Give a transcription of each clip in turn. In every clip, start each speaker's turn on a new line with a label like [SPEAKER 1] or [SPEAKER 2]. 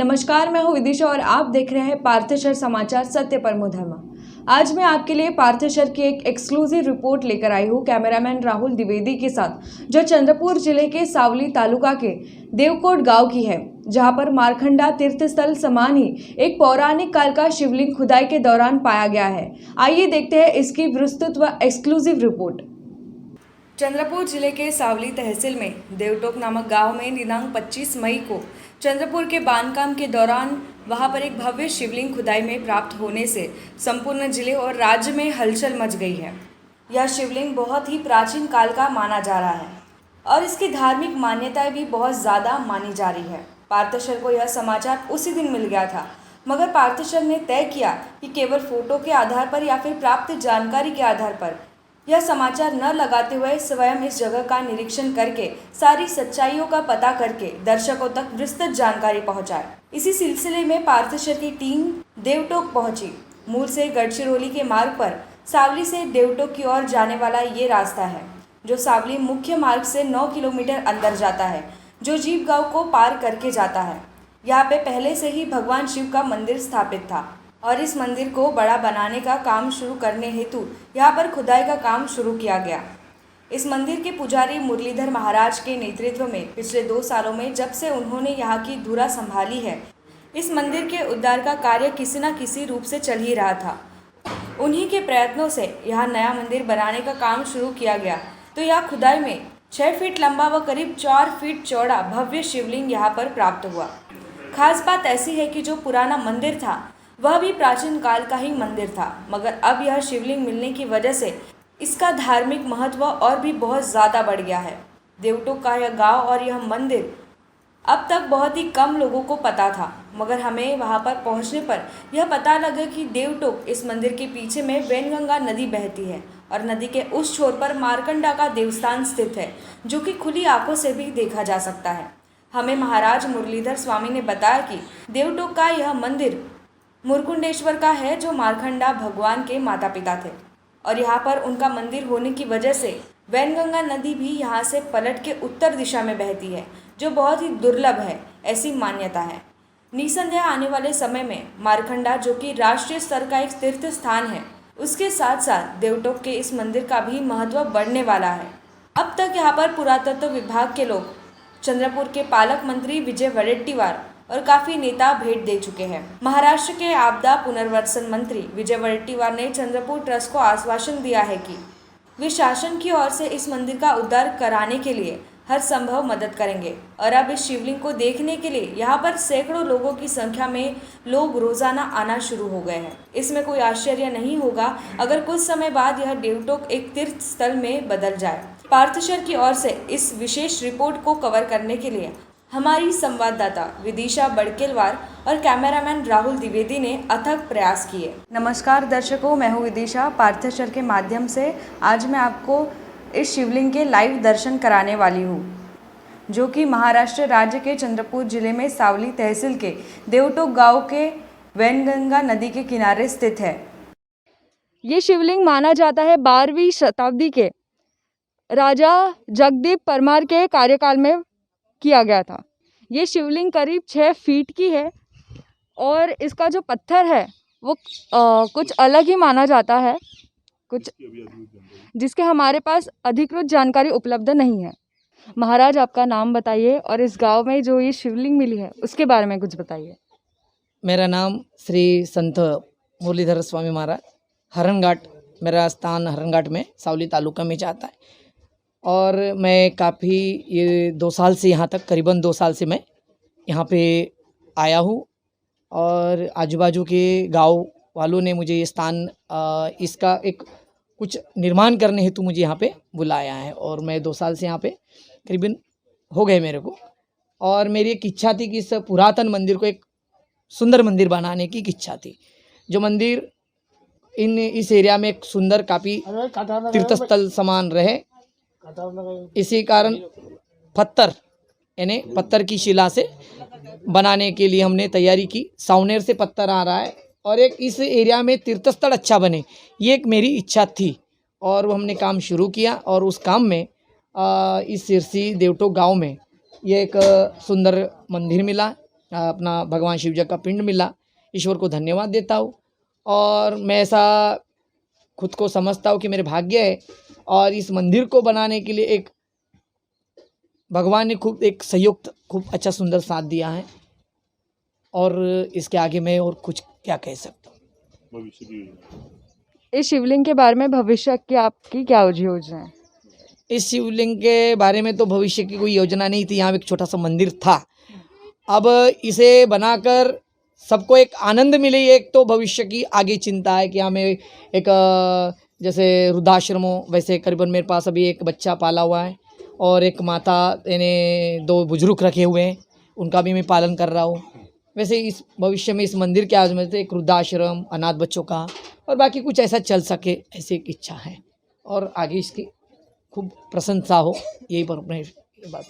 [SPEAKER 1] नमस्कार, मैं हूं विदिशा और आप देख रहे हैं पार्थेश्वर समाचार सत्य परमो धर्मा। आज मैं आपके लिए पार्थेश्वर की एक एक्सक्लूसिव रिपोर्ट लेकर आई हूं कैमरामैन राहुल द्विवेदी के साथ, जो चंद्रपुर जिले के सावली तालुका के देवकोट गांव की है, जहां पर मारखंडा तीर्थस्थल समान ही एक पौराणिक काल का शिवलिंग खुदाई के दौरान पाया गया है। आइए देखते हैं इसकी विस्तृत व एक्सक्लूसिव रिपोर्ट। चंद्रपुर जिले के सावली तहसील में देवटोक नामक गांव में दिनांक 25 मई को चंद्रपुर के बांधकाम के दौरान वहां पर एक भव्य शिवलिंग खुदाई में प्राप्त होने से संपूर्ण जिले और राज्य में हलचल मच गई है। यह शिवलिंग बहुत ही प्राचीन काल का माना जा रहा है और इसकी धार्मिक मान्यताएं भी बहुत ज़्यादा मानी जा रही है। पार्थेश्वर को यह समाचार उसी दिन मिल गया था, मगर पार्थेश्वर ने तय किया कि केवल फोटो के आधार पर या फिर प्राप्त जानकारी के आधार पर यह समाचार न लगाते हुए स्वयं इस जगह का निरीक्षण करके सारी सच्चाइयों का पता करके दर्शकों तक विस्तृत जानकारी पहुंचाए। इसी सिलसिले में पार्थेश्वर की टीम देवटोक पहुंची। मूल से गढ़चिरौली के मार्ग पर सावली से देवटोक की ओर जाने वाला ये रास्ता है, जो सावली मुख्य मार्ग से 9 किलोमीटर अंदर जाता है, जो जीप गांव को पार करके जाता है। यहाँ पे पहले से ही भगवान शिव का मंदिर स्थापित था और इस मंदिर को बड़ा बनाने का काम शुरू करने हेतु यहाँ पर खुदाई का काम शुरू किया गया। इस मंदिर के पुजारी मुरलीधर महाराज के नेतृत्व में पिछले 2 सालों में जब से उन्होंने यहाँ की धुरा संभाली है, इस मंदिर के उद्धार का कार्य किसी न किसी रूप से चल ही रहा था। उन्हीं के प्रयत्नों से यहाँ नया मंदिर बनाने का काम शुरू किया गया, तो यह खुदाई में 6 फीट लंबा व करीब 4 फीट चौड़ा भव्य शिवलिंग यहाँ पर प्राप्त हुआ। खास बात ऐसी है कि जो पुराना मंदिर था वह भी प्राचीन काल का ही मंदिर था, मगर अब यह शिवलिंग मिलने की वजह से इसका धार्मिक महत्व और भी बहुत ज़्यादा बढ़ गया है। देवटोक का यह गांव और यह मंदिर अब तक बहुत ही कम लोगों को पता था, मगर हमें वहां पर पहुंचने पर यह पता लगा कि देवटोक इस मंदिर के पीछे में वैनगंगा नदी बहती है और नदी के उस छोर पर मारकंडा का देवस्थान स्थित है, जो कि खुली आंखों से भी देखा जा सकता है। हमें महाराज मुरलीधर स्वामी ने बताया कि देवटोक का यह मंदिर मुरकुंडेश्वर का है, जो मारकंडा भगवान के माता पिता थे और यहाँ पर उनका मंदिर होने की वजह से वैनगंगा नदी भी यहाँ से पलट के उत्तर दिशा में बहती है, जो बहुत ही दुर्लभ है, ऐसी मान्यता है। निसंदेह आने वाले समय में मारकंडा, जो कि राष्ट्रीय स्तर का एक तीर्थ स्थान है, उसके साथ साथ देवटोक के इस मंदिर का भी महत्व बढ़ने वाला है। अब तक यहाँ पर पुरातत्व विभाग के लोग, चंद्रपुर के पालक मंत्री विजय वडेट्टीवार और काफ़ी नेता भेंट दे चुके हैं। महाराष्ट्र के आपदा पुनर्वसन मंत्री विजय वडेट्टीवार ने चंद्रपुर ट्रस्ट को आश्वासन दिया है कि वे शासन की ओर से इस मंदिर का उद्धार कराने के लिए हर संभव मदद करेंगे और अब इस शिवलिंग को देखने के लिए यहाँ पर सैकड़ों लोगों की संख्या में लोग रोजाना आना शुरू हो गए हैं। इसमें कोई आश्चर्य नहीं होगा अगर कुछ समय बाद यह देवटोक एक तीर्थ स्थल में बदल जाए। पार्थेश्वर की ओर से इस विशेष रिपोर्ट को कवर करने के लिए हमारी संवाददाता विदिशा बड़केलवार और कैमरामैन राहुल द्विवेदी ने अथक प्रयास किए। नमस्कार दर्शकों, मैं हूँ विदिशा। पार्थेश्वर के माध्यम से आज मैं आपको इस शिवलिंग के लाइव दर्शन कराने वाली हूँ, जो कि महाराष्ट्र राज्य के चंद्रपुर जिले में सावली तहसील के देवटोक गांव के वैनगंगा नदी के किनारे स्थित है। ये शिवलिंग माना जाता है 12वीं शताब्दी के राजा जगदीप परमार के कार्यकाल में किया गया था। ये शिवलिंग करीब 6 फीट की है और इसका जो पत्थर है वो कुछ अलग ही माना जाता है, कुछ जिसके हमारे पास अधिकृत जानकारी उपलब्ध नहीं है। महाराज, आपका नाम बताइए और इस गांव में जो ये शिवलिंग मिली है उसके बारे में कुछ बताइए।
[SPEAKER 2] मेरा नाम श्री संत मुरलीधर स्वामी महाराज, हरणघाट, मेरा स्थान हरणघाट में सावली तालुका में जाता है और मैं काफ़ी ये 2 साल से यहाँ तक, करीबन 2 साल से मैं यहाँ पे आया हूँ और आजू बाजू के गांव वालों ने मुझे ये स्थान इसका एक कुछ निर्माण करने हेतु मुझे यहाँ पे बुलाया है और मैं 2 साल से यहाँ पे करीबन हो गए मेरे को, और मेरी एक इच्छा थी कि इस पुरातन मंदिर को एक सुंदर मंदिर बनाने की इच्छा थी। जो मंदिर इस एरिया में एक सुंदर काफ़ी तीर्थस्थल समान रहे, इसी कारण पत्थर की शिला से बनाने के लिए हमने तैयारी की। सावनेर से पत्थर आ रहा है और एक इस एरिया में तीर्थस्थल अच्छा बने, ये एक मेरी इच्छा थी और वो हमने काम शुरू किया और उस काम में इस सिरसी देवटोक गांव में ये एक सुंदर मंदिर मिला अपना भगवान शिव जी का पिंड मिला, ईश्वर को धन्यवाद देता हूँ। और मैं ऐसा खुद को समझता हूँ कि मेरे भाग्य है, और इस मंदिर को बनाने के लिए एक भगवान ने खूब एक संयुक्त खूब अच्छा सुंदर साथ दिया है, और इसके आगे मैं और कुछ क्या कह सकता हूँ।
[SPEAKER 3] भविष्य की
[SPEAKER 1] इस शिवलिंग के बारे में भविष्य की आपकी क्या योजना है?
[SPEAKER 2] इस शिवलिंग के बारे में तो भविष्य की कोई योजना नहीं थी, यहाँ एक छोटा सा मंदिर था। अब इसे बनाकर सबको एक आनंद मिले, एक तो भविष्य की आगे चिंता है कि हमें एक जैसे वृद्धाश्रम हो, वैसे करीबन मेरे पास अभी एक बच्चा पाला हुआ है, और एक माता यानी 2 बुजुर्ग रखे हुए हैं, उनका भी मैं पालन कर रहा हूँ। वैसे इस भविष्य में इस मंदिर के आगे में से एक वृद्धाश्रम, अनाथ बच्चों का, और बाकी कुछ ऐसा चल सके, ऐसी एक इच्छा है, और आगे इसकी खूब प्रशंसा हो, यही पर अपने बात।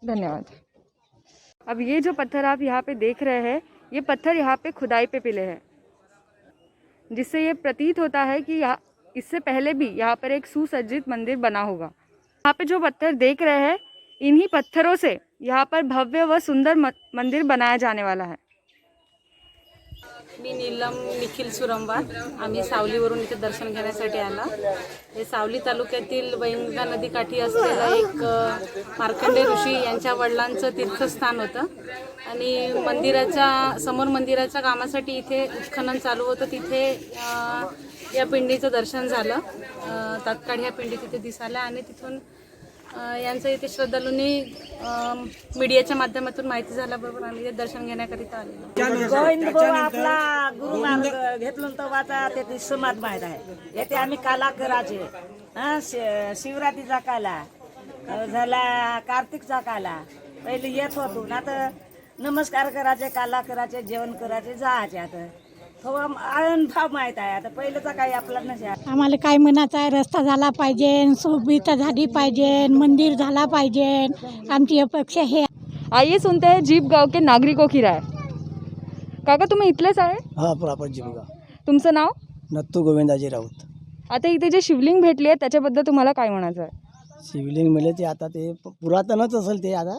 [SPEAKER 1] धन्यवाद। अब ये जो पत्थर आप यहाँ पे देख रहे हैं, ये पत्थर यहाँ पे खुदाई पे मिले हैं, जिससे ये प्रतीत होता है कि यहाँ इससे पहले भी यहाँ पर एक सुसज्जित मंदिर बना होगा। यहाँ पे जो पत्थर देख रहे हैं, इन्हीं पत्थरों से यहाँ पर भव्य व सुंदर मंदिर बनाया जाने वाला है।
[SPEAKER 4] मी नीलम निखिल सुरंबार, आम्ही सावलीवरून इथे दर्शन घेण्यासाठी आला। हे सावली तालुक्यातील वैनगंगा नदीकाठी असलेलं एक मार्कंडेय ऋषी यांच्या वडिलांचं तीर्थस्थान होतं, आणि मंदिराच्या समोर मंदिराच्या कामासाठी इथे उत्खनन चालू होतं। तिथे या पिंडीचं दर्शन झालं। तात्काळ ह्या पिंडी तिथे दिसाल्या, आणि तिथून यांचं इथे श्रद्धालूंनी मीडियाच्या माध्यमातून माहिती झाल्याबरोबर आम्ही ते दर्शन घेण्याकरिता आलेलो।
[SPEAKER 5] गोविंद भाऊ आपला गुरु मार्ग घेतलो तो वाचा ते समाज माहीत आहे। येथे आम्ही काला करायचे, शिवरात्रीचा काला झाला, कार्तिकचा काला पहिले येत होतो ना, तर नमस्कार करायचे, काला करायचे, जेवण करायचे, जायचे। आता थोडा अनुभव माहीत आहे, आता पहिलेचा काही आपला नसे।
[SPEAKER 6] आम्हाला काय म्हणायचं आहे, रस्ता झाला पाहिजे, सुविधा झाली पाहिजे, मंदिर झाला पाहिजे, आमची अपेक्षा हे।
[SPEAKER 1] आइए सुनते हैं जीप गांव के नागरिकों की राय। काका तुम्ही इथलेच आहे?
[SPEAKER 7] हा, प्रॉपर जीवगा।
[SPEAKER 1] तुमचं नाव?
[SPEAKER 7] नत्तू गोविंदाजी राऊत।
[SPEAKER 1] आता इथे जे शिवलिंग भेटली आहे त्याच्याबद्दल तुम्हाला काय म्हणायचं आहे?
[SPEAKER 7] शिवलिंग मिळेल ते आता ते पुरातनच असेल, ते आता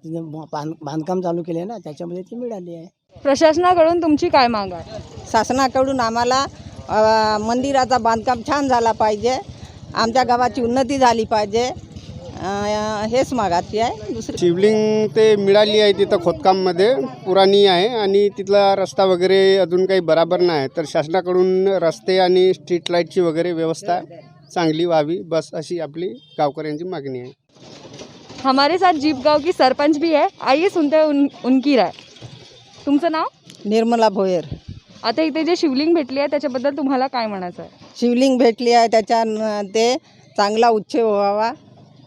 [SPEAKER 7] बांधकाम चालू केले ना, त्याच्यामध्ये ती मिळाली आहे।
[SPEAKER 1] प्रशासनाकडून तुमची काय माग आहे?
[SPEAKER 8] शासनाकडून आम्हाला मंदिराचा बांधकाम छान झाला पाहिजे, आमच्या गावाची उन्नती झाली पाहिजे, हेच मागायची आहे। दुसरी
[SPEAKER 9] शिवलिंग ते मिळाली आहे, तिथं खोदकाममध्ये पुराणी आहे, आणि तिथला रस्ता वगैरे अजून काही बराबर नाही, तर शासनाकडून रस्ते आणि स्ट्रीट लाईटची वगैरे व्यवस्था चांगली व्हावी, बस अशी आपली गावकऱ्यांची मागणी आहे।
[SPEAKER 1] हमारे साथ जीप गांव की सरपंच भी है, आइए सुनते हैं उनकी राय। तुमचं नाव?
[SPEAKER 8] निर्मला भोयर।
[SPEAKER 1] आता इथे जे शिवलिंग भेटली आहे त्याच्याबद्दल तुम्हाला काय म्हणायचं आहे?
[SPEAKER 8] शिवलिंग भेटली आहे, त्याच्या ते चांगला उच्चय व्हावा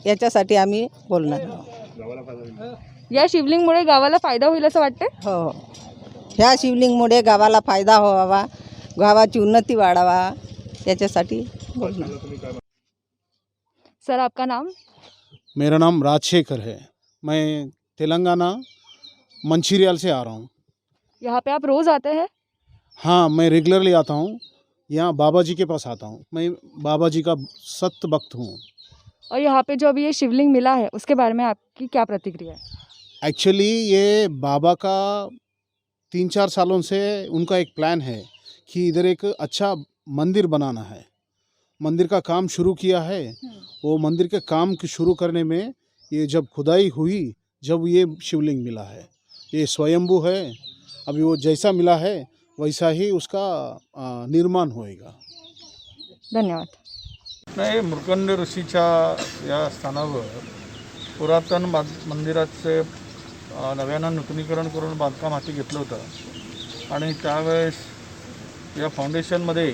[SPEAKER 8] याच्यासाठी आम्ही बोलणार आहोत।
[SPEAKER 1] या शिवलिंगमुळे गावाला फायदा होईल असं वाटते?
[SPEAKER 8] हो हो, ह्या शिवलिंगमुळे गावाला फायदा व्हावा, गावाची उन्नती वाढावा याच्यासाठी बोलणार।
[SPEAKER 1] सर आपका नाम?
[SPEAKER 10] मेरा नाम राजशेखर है, मैं तेलंगाना मंचिरियल से आ रहा हूँ।
[SPEAKER 1] यहाँ पे आप रोज़ आते हैं?
[SPEAKER 10] हाँ, मैं रेगुलरली आता हूँ, यहाँ बाबा जी के पास आता हूँ, मैं बाबा जी का सख्त भक्त हूँ।
[SPEAKER 1] और यहाँ पे जो अभी ये शिवलिंग मिला है उसके बारे में आपकी क्या प्रतिक्रिया है?
[SPEAKER 10] एक्चुअली ये बाबा का 3-4 सालों से उनका एक प्लान है कि इधर एक अच्छा मंदिर बनाना है। मंदिर का काम शुरू किया है, वो मंदिर के काम की शुरू करने में ये जब खुदाई हुई, जब ये शिवलिंग मिला है, ये स्वयंभू है, अभी वो जैसा मिला है वैसा ही उसका निर्माण होएगा।
[SPEAKER 1] धन्यवाद।
[SPEAKER 3] नाही, मार्कंडेय ऋषीच्या या स्थानावर पुरातन मंदिराचे नव्यानं नूतनीकरण करून बांधकाम हाती घेतलं होतं, आणि त्यावेळेस या फाउंडेशनमध्ये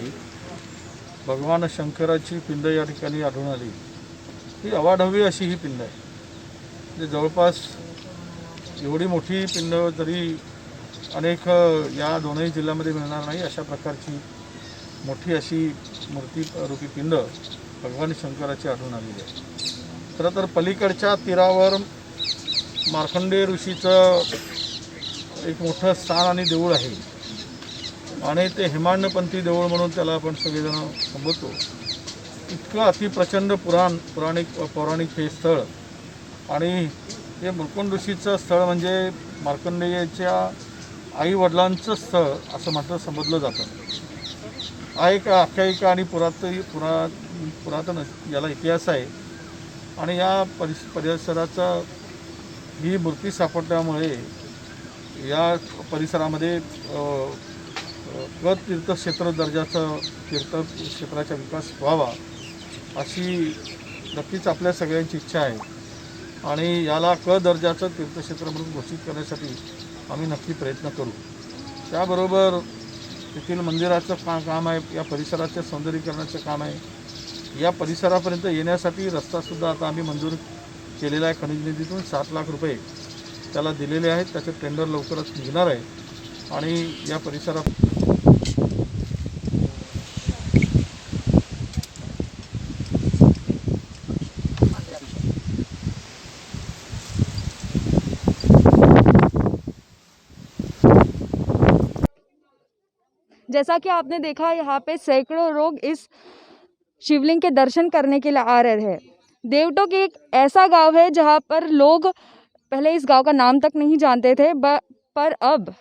[SPEAKER 3] भगवान शंकराची पिंड या ठिकाणी आढळून आली। ही अवाढव्य अशी ही पिंड आहे, म्हणजे जवळपास एवढी मोठी पिंड तरी अनेक या दोनही जिल्ह्यामध्ये मिळणार नाही, अशा प्रकारची मोठी अशी मूर्ती रूपी पिंड भगवान शंकराची आढळून आलेली आहे। खरं तर पलीकडच्या तीरावर मार्कंडेय ऋषीचं एक मोठं स्थान आणि देऊळ आहे, आणि ते हेमाडपंथी देऊळ म्हणून त्याला आपण सगळेजण संबोधतो। इतकं अतिप्रचंड पौराणिक हे स्थळ, आणि हे मुरकुंड ऋषीचं स्थळ म्हणजे मार्कंडेयाच्या आईवडिलांचं स्थळ असं मात्र समजलं जातं. हा एक आख्यायिका आणि पुरातन याला इतिहास आहे. आणि या परिसराचा ही मूर्ती सापडल्यामुळे या परिसरामध्ये तीर्थक्षेत्र दर्जाचं तीर्थक्षेत्राचा विकास व्हावा अशी नक्कीच आपल्या सगळ्यांची इच्छा आहे. आणि याला दर्जाचं तीर्थक्षेत्र म्हणून घोषित करण्यासाठी आम्ही नक्की प्रयत्न करू. त्याबरोबर येथील मंदिराचं काम आहे, या परिसराच्या सौंदर्यीकरणाचं काम आहे. या परिसरापर्यंत येण्यासाठी रस्तासुद्धा आता आम्ही मंजूर केलेला आहे. खनिज निधीतून 7 लाख रुपये त्याला दिलेले आहेत. त्याचं टेंडर लवकरच निघणार आहे. आणि या परिसरात
[SPEAKER 1] जैसा कि आपने देखा, यहाँ पे सैकड़ों लोग इस शिवलिंग के दर्शन करने के लिए आ रहे हैं। देवटोक एक ऐसा गांव है जहाँ पर लोग पहले इस गांव का नाम तक नहीं जानते थे, पर अब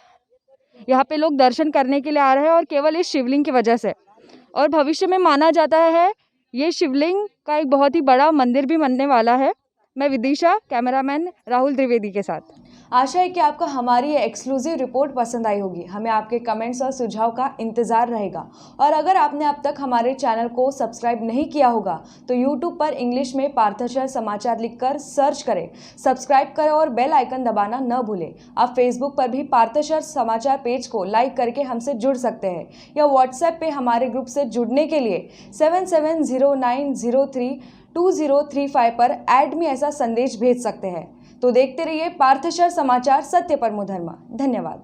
[SPEAKER 1] यहाँ पे लोग दर्शन करने के लिए आ रहे हैं और केवल इस शिवलिंग की वजह से। और भविष्य में माना जाता है ये शिवलिंग का एक बहुत ही बड़ा मंदिर भी बनने वाला है। मैं विदिशा, कैमरामैन राहुल द्विवेदी के साथ। आशा है कि आपको हमारी ये एक्सक्लूसिव रिपोर्ट पसंद आई होगी। हमें आपके कमेंट्स और सुझाव का इंतज़ार रहेगा। और अगर आपने अब तक हमारे चैनल को सब्सक्राइब नहीं किया होगा तो यूट्यूब पर इंग्लिश में पार्थशर समाचार लिखकर सर्च करें, सब्सक्राइब करें और बेल आइकन दबाना न भूलें। आप फेसबुक पर भी पार्थशर समाचार पेज को लाइक करके हमसे जुड़ सकते हैं, या व्हाट्सएप पे हमारे ग्रुप से जुड़ने के लिए 7709032035 पर ऐड में ऐसा संदेश भेज सकते हैं। तो देखते रहिए पार्थशर समाचार, सत्य परमो धर्म। धन्यवाद।